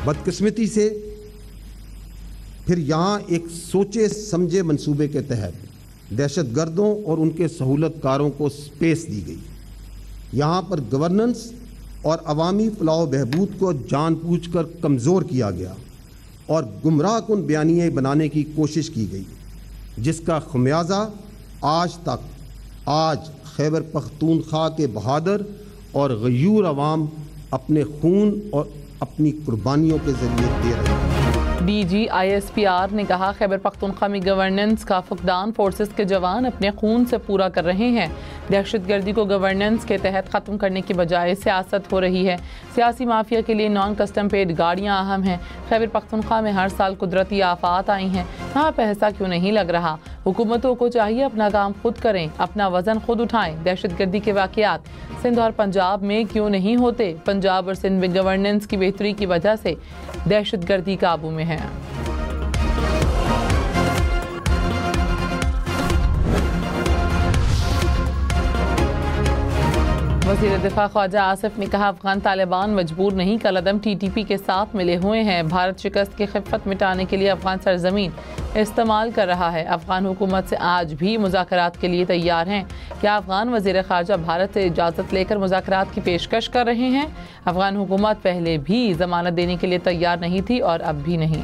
बदकिस्मती से फिर यहाँ एक सोचे समझे मंसूबे के तहत दहशतगर्दों और उनके सहूलतकारों को स्पेस दी गई। यहाँ पर गवर्नेंस और अवामी फलाह बहबूद को जानबूझकर कमज़ोर किया गया और गुमराह कुन बयानियाँ बनाने की कोशिश की गई, जिसका खमियाजा आज खैबर पख्तूनख्वा के बहादुर और गयूर अवाम अपने खून और अपनी कुर्बानियों के जरिए दे रहे हैं। DGISPR ने कहा, खैबर पख्तूनख्वा में गवर्नेंस का फुकदान फोर्सेस के जवान अपने खून से पूरा कर रहे हैं। दहशतगर्दी को गवर्नेंस के तहत ख़त्म करने की बजाय सियासत हो रही है। सियासी माफिया के लिए नॉन कस्टम पेड गाड़ियाँ अहम हैं। खैबर पख्तूनख्वा में हर साल कुदरती आफात आई हैं, वहाँ पैसा क्यों नहीं लग रहा? हुकूमतों को चाहिए अपना काम खुद करें, अपना वजन खुद उठाएं। दहशतगर्दी के वाक़यात सिंध और पंजाब में क्यों नहीं होते? पंजाब और सिंध में गवर्नेंस की बेहतरी की वजह से दहशतगर्दी काबू में है। वज़ीर दिफा ख्वाजा आसिफ ने कहा, अफगान तालिबान मजबूर नहीं, कलअदम TTP के साथ मिले हुए हैं। भारत शिकस्त की खिफ़त मिटाने के लिए अफगान सरजमीन इस्तेमाल कर रहा है। अफगान हुकूमत से आज भी मुज़ाकरात के लिए तैयार हैं। क्या अफगान वज़ीर ख़ारजा भारत से इजाज़त लेकर मुज़ाकरात की पेशकश कर रहे हैं? अफगान हुकूमत पहले भी ज़मानत देने के लिए तैयार नहीं थी और अब भी नहीं।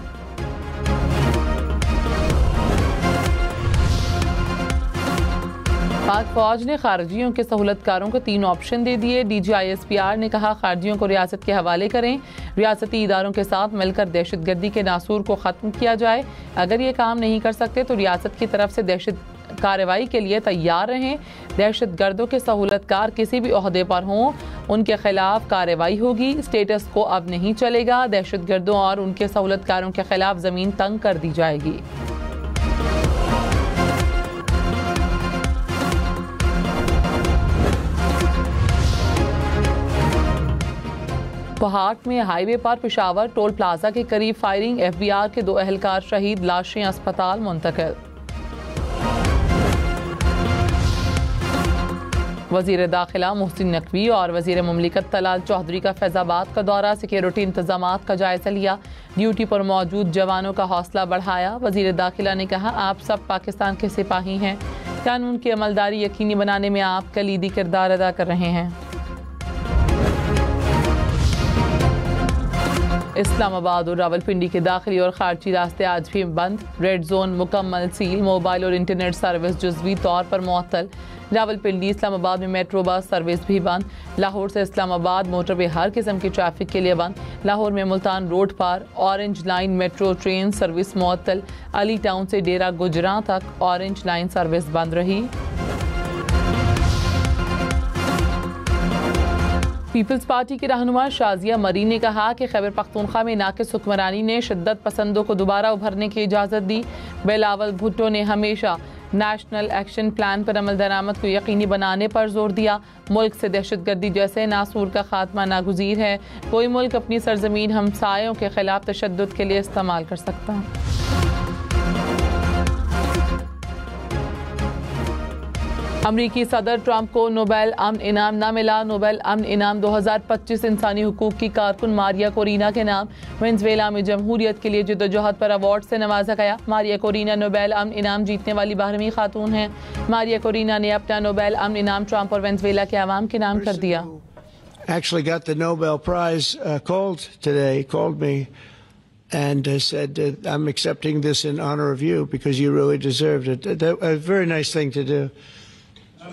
पाक फौज ने खारजियों के सहूलतकारों को 3 ऑप्शन दे दिए। DGISPR ने कहा, खारजियों को रियासत के हवाले करें, रियासती इदारों के साथ मिलकर दहशतगर्दी के नासूर को ख़त्म किया जाए। अगर ये काम नहीं कर सकते तो रियासत की तरफ से दहशत कार्रवाई के लिए तैयार रहें। दहशतगर्दों के सहूलतकार किसी भी ओहदे पर हों, उनके खिलाफ कार्रवाई होगी। स्टेटस को अब नहीं चलेगा। दहशतगर्दों और उनके सहूलतकारों के खिलाफ ज़मीन तंग कर दी जाएगी। पहाड़ में हाईवे पर पेशावर टोल प्लाजा के करीब फायरिंग, FBR के 2 एहलकार शहीद, लाशें अस्पताल मुंतकिल। वज़ीर दाखिला मोहसिन नकवी और वज़ीर मुमलिकत तलाल चौधरी का फैज़ाबाद का दौरा, सिक्योरिटी इंतजामात का जायजा लिया, ड्यूटी पर मौजूद जवानों का हौसला बढ़ाया। वज़ीर दाखिला ने कहा, आप सब पाकिस्तान के सिपाही हैं, कानून की अमलदारी यकीनी बनाने में आप कलीदी किरदार अदा कर रहे हैं। इस्लामाबाद और रावलपिंडी के दाखिली और खारजी रास्ते आज भी बंद। रेड जोन मुकम्मल सील, मोबाइल और इंटरनेट सर्विस जुज़वी तौर पर मुअत्तल। रावलपिंडी इस्लामाबाद में मेट्रो बस सर्विस भी बंद। लाहौर से इस्लामाबाद मोटरवे हर किस्म की ट्रैफिक के लिए बंद। लाहौर में मुल्तान रोड पर orange line metro train service मुअत्तल। अली टाउन से डेरा गुजरां तक ऑरेंज लाइन सर्विस बंद रही। पीपल्स पार्टी की रहनुमा शाजिया मरी ने कहा कि खैबर पख्तूनख्वा में नाकिस हुक्मरानी ने शिद्दत पसंदों को दोबारा उभरने की इजाज़त दी। बिलावल भुट्टो ने हमेशा नेशनल एक्शन प्लान पर अमल दरामद को यकीनी बनाने पर जोर दिया। मुल्क से दहशतगर्दी जैसे नासूर का खात्मा नागुज़ीर है। कोई मुल्क अपनी सरजमीन हमसायों के खिलाफ तशद्दुद के लिए इस्तेमाल कर सकता है। अमरीकी सदर ट्रंप को नोबेल अमन इनाम न मिला। नोबेल अमन इनाम 2025 इंसानी हुकूक की कारकुन मारिया कोरिना के नाम वेनेज़ुएला में जमहूरियत के लिए जद्दोजहद पर अवार्ड से नवाजा गया। मारिया कोरिना नोबेल अमन इनाम जीतने वाली 12वीं खातून हैं। मारिया कोरिना ने अपना नोबेल अमन इनाम ट्रंप और वेनेज़ुएला के अवाम के नाम कर दिया। Actually got the Nobel Prize called me and said, I'm accepting this in honor of you because you really deserved it. A very nice thing to do.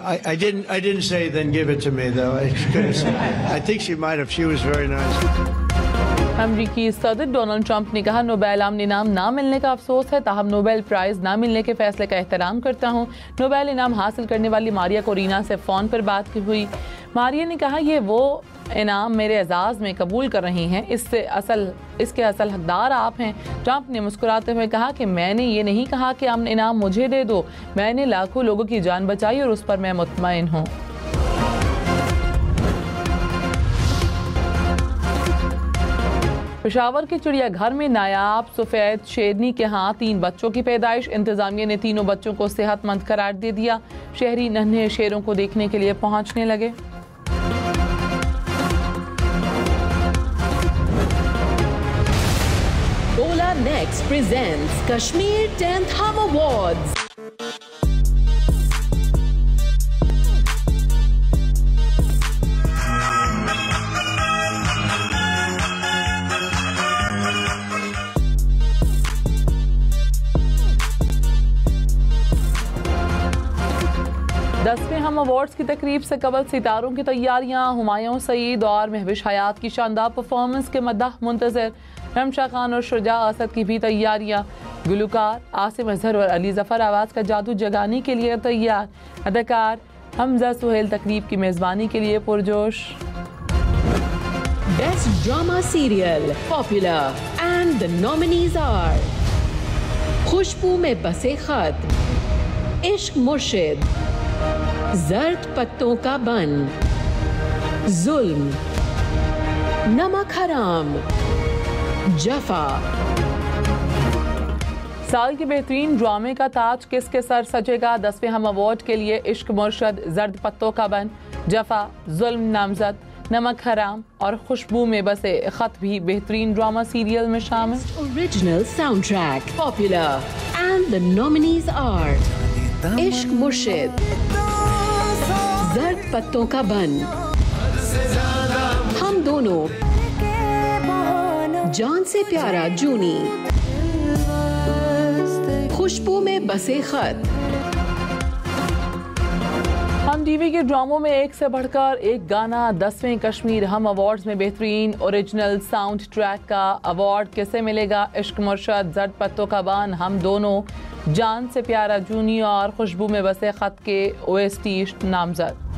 I didn't say then give it to me though. I think she might have. She was very nice. अमरीकी सदर Donald Trump ने कहा, Nobel अमन इनाम ना मिलने का अफसोस है, ताहम नोबेल प्राइज़ ना मिलने के फैसले का एहतराम करता हूँ। नोबेल इनाम हासिल करने वाली मारिया कोरिना से फ़ोन पर बात हुई। मारिया ने कहा, ये वो इनाम मेरे एजाज़ में कबूल कर रही हैं, इसके असल हकदार आप हैं। ट्रंप ने मुस्कुराते हुए कहा कि मैंने ये नहीं कहा कि अमन इनाम मुझे दे दो, मैंने लाखों लोगों की जान बचाई और उस पर मैं मुतमईन हूँ। पेशावर के चिड़ियाघर में नायाब सफ़ेद शेरनी के यहाँ 3 बच्चों की पैदाइश। इंतजामिया ने तीनों बच्चों को सेहतमंद करार दे दिया। शहरी नन्हे शेरों को देखने के लिए पहुँचने लगे। India Next presents Kashmir 10th Hum Awards. दसवें हम अवार्ड्स की तकरीब से कबल सितारों की तैयारियां। हुमायूं सईद और महविश हयात की शानदार परफॉर्मेंस के मद्दाह मुंतजर। रमशा खान और शुजा असद की भी तैयारियां। गुलकार आसिम अजहर और अली जफर आवाज़ का जादू जगाने के लिए तैयार। अदाकार हमजा सुहेल तकरीब की मेज़बानी के लिए पुरजोश। Best Drama Serial Popular and the nominees are खुशबू में बसे खत, इश्क मुर्शिद, जर्द पत्तों का बन, जुल्म, नमक हराम, जफा। साल के बेहतरीन ड्रामे का ताज किसके सर सजेगा? 10वें हम अवार्ड के लिए इश्क मुर्शिद, जर्द पत्तों का बन, जफा, जुल्म नामजद, नमक हराम और खुशबू में बसे खत भी बेहतरीन ड्रामा सीरियल में शामिल। Original soundtrack Popular and the nominees are इश्क मुर्शिद, जर्द पत्तों का बन, हम दोनों, जान से प्यारा जूनी, खुशबू में बसे खत। हम टीवी के ड्रामों में एक से बढ़कर एक गाना। 10वें कश्मीर हम अवार्ड्स में बेहतरीन ओरिजिनल साउंड ट्रैक का अवार्ड किसे मिलेगा? इश्क मुर्शिद, जर्द पत्तों का बन, हम दोनों, जान से प्यारा जूनी और खुशबू में बसे खत के OST नामजद।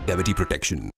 Cavity protection.